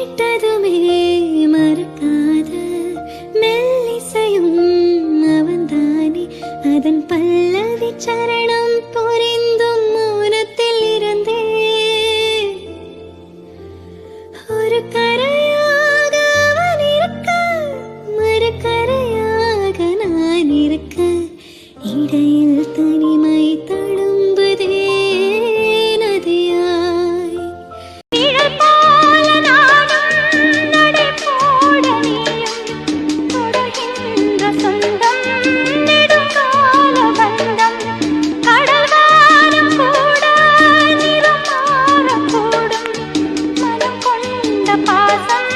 கேட்டதுமே மறக்காத மெல்லிசையும் அவன்தானே. அதன் பல்லவி சரணம் புரிந்தும் மௌனத்தில் இருந்தே. ஒரு கரையாக அவன் இருக்க, மறு கரையாக நான் இருக்க, இடையில் தனிமை தழும்புதே நதியாய். நிழல் போல நானும் நடை போட நீயும் தொடர்கின்ற சொந்தம் நெடுங்கால பந்தம். கடல் வானம் கூட நிறம் மாறக்கூடும், மனம் கொண்ட பாசம்